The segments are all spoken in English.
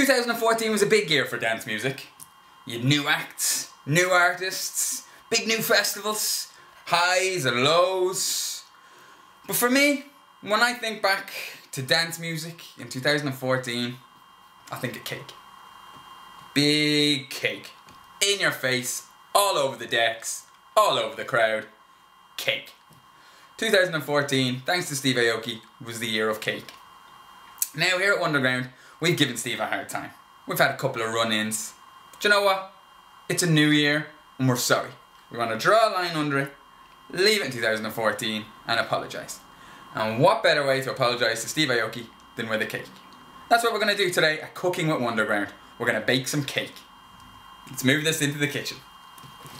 2014 was a big year for dance music. You had new acts, new artists, big new festivals, highs and lows. But for me, when I think back to dance music in 2014, I think of cake. Big cake. In your face, all over the decks, all over the crowd. Cake. 2014, thanks to Steve Aoki, was the year of cake. Now here at Wunderground, we've given Steve a hard time. We've had a couple of run-ins. But you know what? It's a new year and we're sorry. We want to draw a line under it, leave it in 2014 and apologise. And what better way to apologise to Steve Aoki than with a cake? That's what we're going to do today at Cooking with Wunderground. We're going to bake some cake. Let's move this into the kitchen.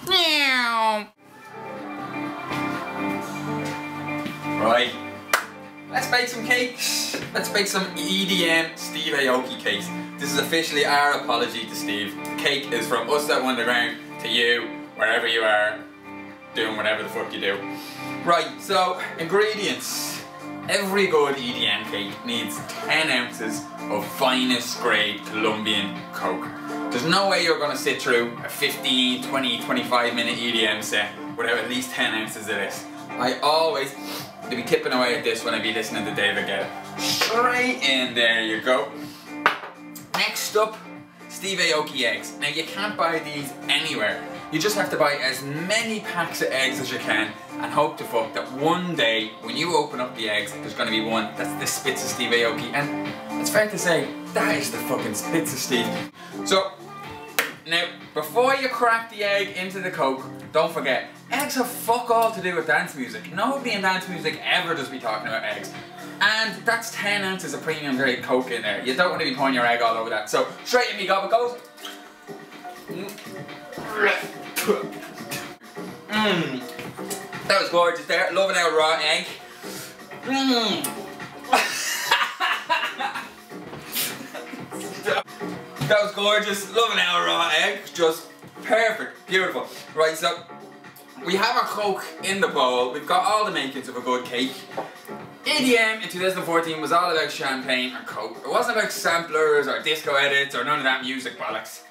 Meow. Right. Let's bake some cakes. Let's bake some EDM Steve Aoki cakes. This is officially our apology to Steve. The cake is from us at Wunderground to you, wherever you are, doing whatever the fuck you do. Right, so ingredients. Every good EDM cake needs 10 ounces of finest grade Colombian coke. There's no way you're going to sit through a 15, 20, 25 minute EDM set without at least 10 ounces of this. I always be tipping away at this when I be listening to David Guetta. Straight in, there you go. Next up, Steve Aoki eggs. Now you can't buy these anywhere. You just have to buy as many packs of eggs as you can and hope to fuck that one day when you open up the eggs there's going to be one that's the spits of Steve Aoki, and it's fair to say that is the fucking spits of Steve. So now before you crack the egg into the coke, don't forget, eggs have fuck all to do with dance music. Nobody in dance music ever does be talking about eggs. And that's 10 ounces of premium grade coke in there. You don't want to be pouring your egg all over that. So straight in me gob it goes. That was gorgeous there. Loving our raw egg. That was gorgeous. Loving our raw egg. Just perfect. Beautiful. Right, so we have our coke in the bowl. We've got all the makings of a good cake. EDM in 2014 was all about champagne and coke. It wasn't about samplers or disco edits or none of that music bollocks.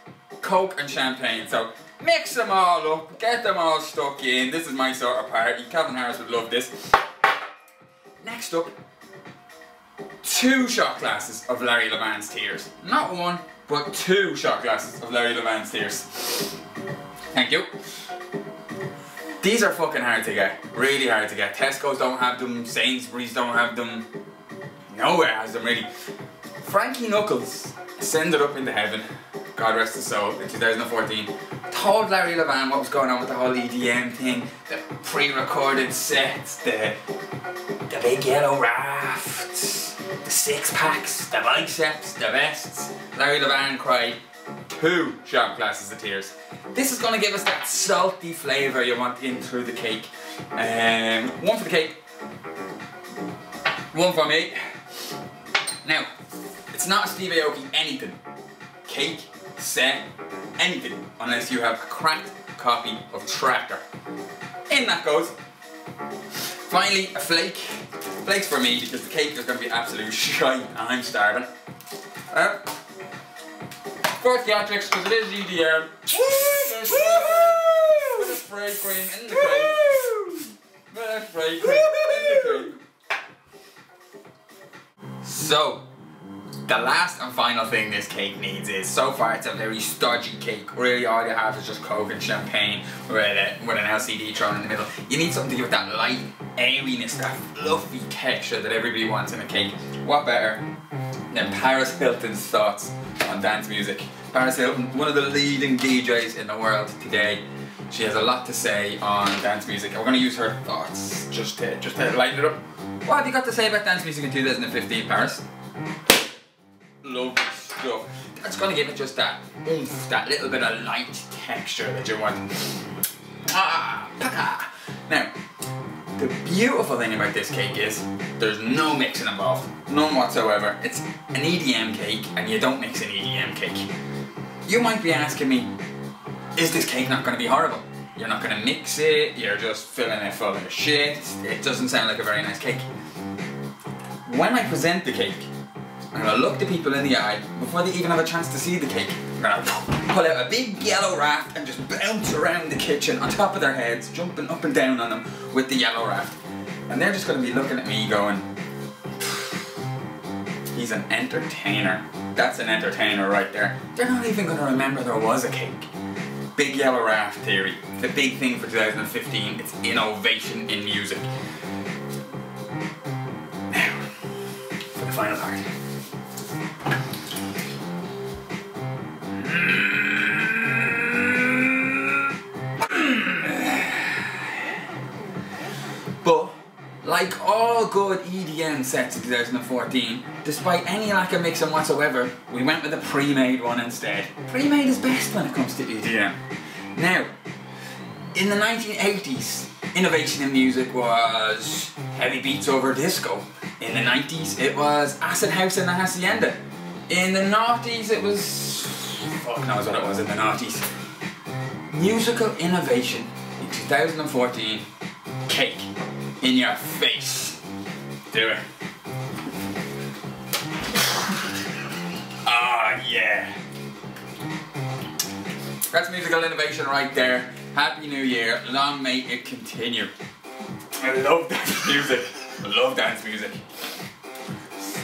Coke and champagne. So mix them all up, get them all stuck in. This is my sort of party. Calvin Harris would love this. Next up, 2 shot glasses of Larry Levan's Tears. Not 1, but 2 shot glasses of Larry Levan's Tears. Thank you. These are fucking hard to get, really hard to get. Tesco's don't have them, Sainsbury's don't have them, nowhere has them really. Frankie Knuckles ascended up into heaven, God rest his soul, in 2014, told Larry Levan what was going on with the whole EDM thing, the pre-recorded sets, the big yellow rafts, the 6-packs, the biceps, the vests. Larry Levan cried 2 shot glasses of tears. This is going to give us that salty flavour you want in through the cake. 1 for the cake, 1 for me. Now, it's not a Steve Aoki anything. Cake, set, anything, unless you have a cracked copy of Tracker. In that goes. Finally, a flake. Flakes for me because the cake is going to be absolute shite and I'm starving. For theatrics, because it is EDM. Bit of spray cream in the cake. Bit of spray cream in the cake. So, the last and final thing this cake needs is, so far it's a very stodgy cake. Really all you have is just coke and champagne with an LCD thrown in the middle. You need something to give it that light airiness, that fluffy texture that everybody wants in a cake. What better than Paris Hilton's thoughts on dance music. Paris Hilton, one of the leading DJs in the world today. She has a lot to say on dance music. We're going to use her thoughts just to lighten it up. What have you got to say about dance music in 2015, Paris? Lovely stuff. That's going to give it just that oomph, that little bit of light texture that you want. Now, the beautiful thing about this cake is there's no mixing involved, none whatsoever. It's an EDM cake and you don't mix an EDM cake. You might be asking me, is this cake not going to be horrible? You're not going to mix it, you're just filling it full of shit. It doesn't sound like a very nice cake. When I present the cake, I'm gonna look the people in the eye before they even have a chance to see the cake. I'm gonna pull out a big yellow raft and just bounce around the kitchen on top of their heads, jumping up and down on them with the yellow raft. And they're just gonna be looking at me going, he's an entertainer. That's an entertainer right there. They're not even gonna remember there was a cake. Big yellow raft theory. The big thing for 2015, it's innovation in music. Now, for the final part. But, like all good EDM sets in 2014, despite any lack of mixing whatsoever, we went with a pre-made one instead. Pre-made is best when it comes to EDM. Now, in the 1980s, innovation in music was heavy beats over disco. In the 90s, it was acid house in the hacienda. In the noughties, it was... fuck knows what it was in the noughties. Musical innovation in 2014, cake. In your face. Do it. Ah, yeah. That's musical innovation right there. Happy New Year. Long may it continue. I love dance music. I love dance music.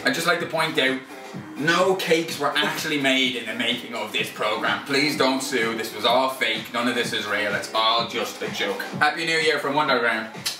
I'd just like to point out, no cakes were actually made in the making of this program. Please don't sue. This was all fake. None of this is real. It's all just a joke. Happy New Year from Wunderground.